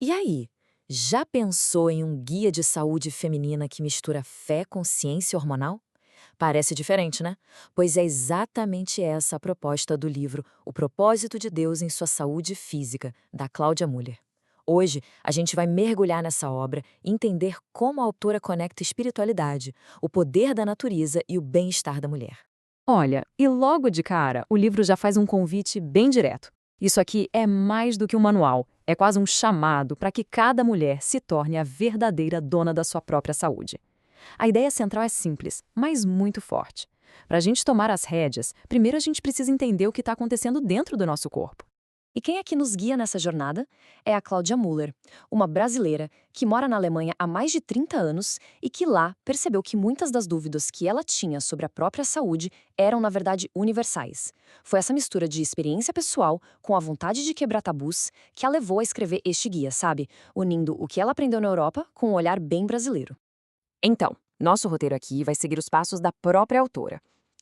E aí, já pensou em um guia de saúde feminina que mistura fé com ciência hormonal? Parece diferente, né? Pois é exatamente essa a proposta do livro O Propósito de Deus em Sua Saúde Física, da Cláudia Muller. Hoje, a gente vai mergulhar nessa obra e entender como a autora conecta espiritualidade, o poder da natureza e o bem-estar da mulher. Olha, e logo de cara, o livro já faz um convite bem direto. Isso aqui é mais do que um manual, é quase um chamado para que cada mulher se torne a verdadeira dona da sua própria saúde. A ideia central é simples, mas muito forte. Para a gente tomar as rédeas, primeiro a gente precisa entender o que está acontecendo dentro do nosso corpo. E quem é que nos guia nessa jornada? É a Cláudia Muller, uma brasileira que mora na Alemanha há mais de 30 anos e que lá percebeu que muitas das dúvidas que ela tinha sobre a própria saúde eram, na verdade, universais. Foi essa mistura de experiência pessoal com a vontade de quebrar tabus que a levou a escrever este guia, sabe? Unindo o que ela aprendeu na Europa com um olhar bem brasileiro. Então, nosso roteiro aqui vai seguir os passos da própria autora.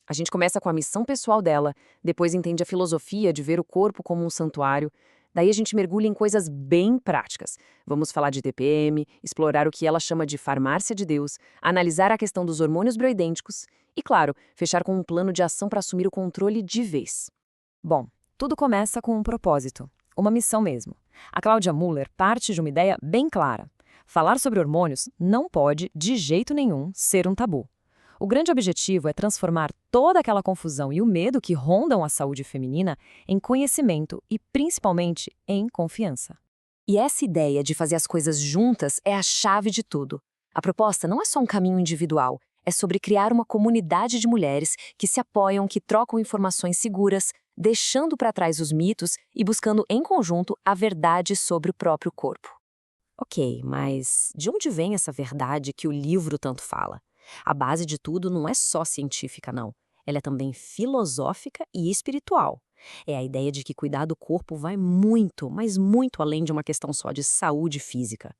A gente começa com a missão pessoal dela, depois entende a filosofia de ver o corpo como um santuário, daí a gente mergulha em coisas bem práticas. Vamos falar de TPM, explorar o que ela chama de farmácia de Deus, analisar a questão dos hormônios bioidênticos e, claro, fechar com um plano de ação para assumir o controle de vez. Bom, tudo começa com um propósito, uma missão mesmo. A Cláudia Muller parte de uma ideia bem clara. Falar sobre hormônios não pode, de jeito nenhum, ser um tabu. O grande objetivo é transformar toda aquela confusão e o medo que rondam a saúde feminina em conhecimento e, principalmente, em confiança. E essa ideia de fazer as coisas juntas é a chave de tudo. A proposta não é só um caminho individual, é sobre criar uma comunidade de mulheres que se apoiam, que trocam informações seguras, deixando para trás os mitos e buscando em conjunto a verdade sobre o próprio corpo. Ok, mas de onde vem essa verdade que o livro tanto fala? A base de tudo não é só científica, não. Ela é também filosófica e espiritual. É a ideia de que cuidar do corpo vai muito, mas muito além de uma questão só de saúde física.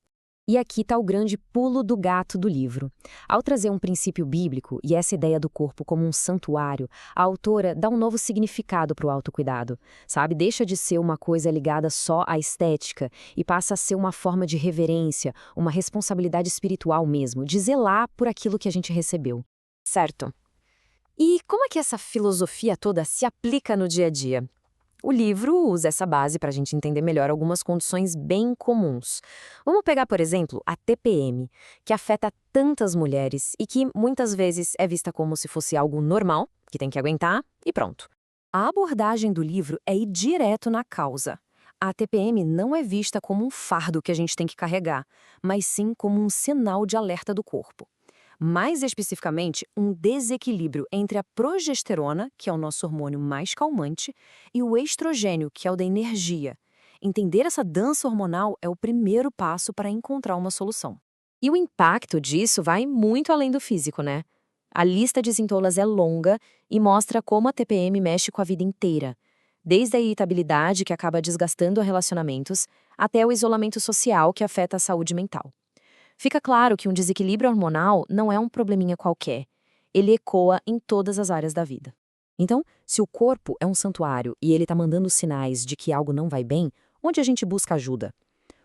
E aqui está o grande pulo do gato do livro. Ao trazer um princípio bíblico e essa ideia do corpo como um santuário, a autora dá um novo significado para o autocuidado, sabe? Deixa de ser uma coisa ligada só à estética e passa a ser uma forma de reverência, uma responsabilidade espiritual mesmo, de zelar por aquilo que a gente recebeu. Certo. E como é que essa filosofia toda se aplica no dia a dia? O livro usa essa base para a gente entender melhor algumas condições bem comuns. Vamos pegar, por exemplo, a TPM, que afeta tantas mulheres e que muitas vezes é vista como se fosse algo normal, que tem que aguentar e pronto. A abordagem do livro é ir direto na causa. A TPM não é vista como um fardo que a gente tem que carregar, mas sim como um sinal de alerta do corpo. Mais especificamente, um desequilíbrio entre a progesterona, que é o nosso hormônio mais calmante, e o estrogênio, que é o da energia. Entender essa dança hormonal é o primeiro passo para encontrar uma solução. E o impacto disso vai muito além do físico, né? A lista de sintomas é longa e mostra como a TPM mexe com a vida inteira, desde a irritabilidade, que acaba desgastando relacionamentos, até o isolamento social, que afeta a saúde mental. Fica claro que um desequilíbrio hormonal não é um probleminha qualquer. Ele ecoa em todas as áreas da vida. Então, se o corpo é um santuário e ele está mandando sinais de que algo não vai bem, onde a gente busca ajuda?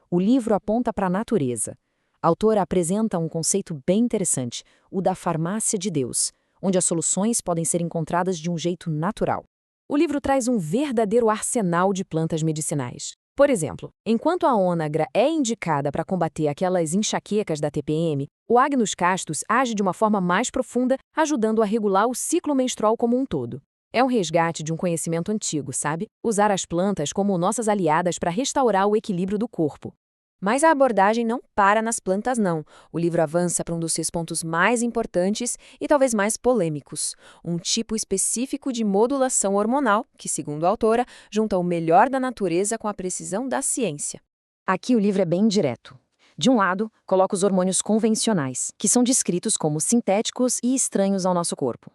O livro aponta para a natureza. A autora apresenta um conceito bem interessante, o da farmácia de Deus, onde as soluções podem ser encontradas de um jeito natural. O livro traz um verdadeiro arsenal de plantas medicinais. Por exemplo, enquanto a ônagra é indicada para combater aquelas enxaquecas da TPM, o Agnus castus age de uma forma mais profunda, ajudando a regular o ciclo menstrual como um todo. É um resgate de um conhecimento antigo, sabe? Usar as plantas como nossas aliadas para restaurar o equilíbrio do corpo. Mas a abordagem não para nas plantas, não. O livro avança para um dos seus pontos mais importantes e talvez mais polêmicos, um tipo específico de modulação hormonal que, segundo a autora, junta o melhor da natureza com a precisão da ciência. Aqui o livro é bem direto. De um lado, coloca os hormônios convencionais, que são descritos como sintéticos e estranhos ao nosso corpo.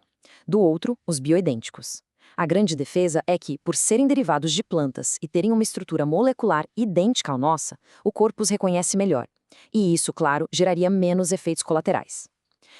Do outro, os bioidênticos. A grande defesa é que, por serem derivados de plantas e terem uma estrutura molecular idêntica à nossa, o corpo os reconhece melhor. E isso, claro, geraria menos efeitos colaterais.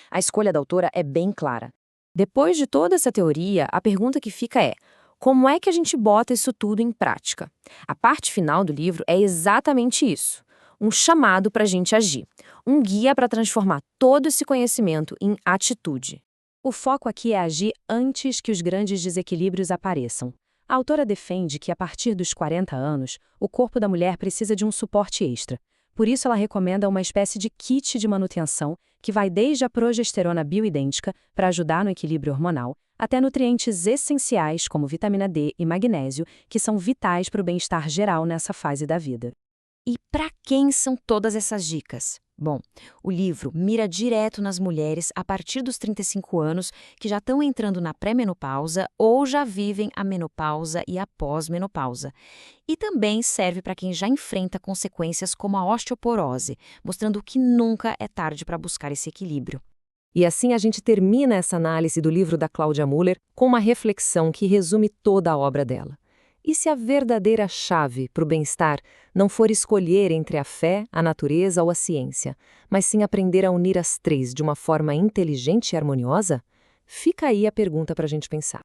A escolha da autora é bem clara. Depois de toda essa teoria, a pergunta que fica é: como é que a gente bota isso tudo em prática? A parte final do livro é exatamente isso. um chamado para a gente agir, um guia para transformar todo esse conhecimento em atitude. O foco aqui é agir antes que os grandes desequilíbrios apareçam. A autora defende que, a partir dos 40 anos, o corpo da mulher precisa de um suporte extra. Por isso, ela recomenda uma espécie de kit de manutenção que vai desde a progesterona bioidêntica para ajudar no equilíbrio hormonal, até nutrientes essenciais como vitamina D e magnésio, que são vitais para o bem-estar geral nessa fase da vida. E para quem são todas essas dicas? Bom, o livro mira direto nas mulheres a partir dos 35 anos que já estão entrando na pré-menopausa ou já vivem a menopausa e a pós-menopausa. E também serve para quem já enfrenta consequências como a osteoporose, mostrando que nunca é tarde para buscar esse equilíbrio. E assim a gente termina essa análise do livro da Cláudia Müller com uma reflexão que resume toda a obra dela. E se a verdadeira chave para o bem-estar não for escolher entre a fé, a natureza ou a ciência, mas sim aprender a unir as três de uma forma inteligente e harmoniosa? Fica aí a pergunta para a gente pensar.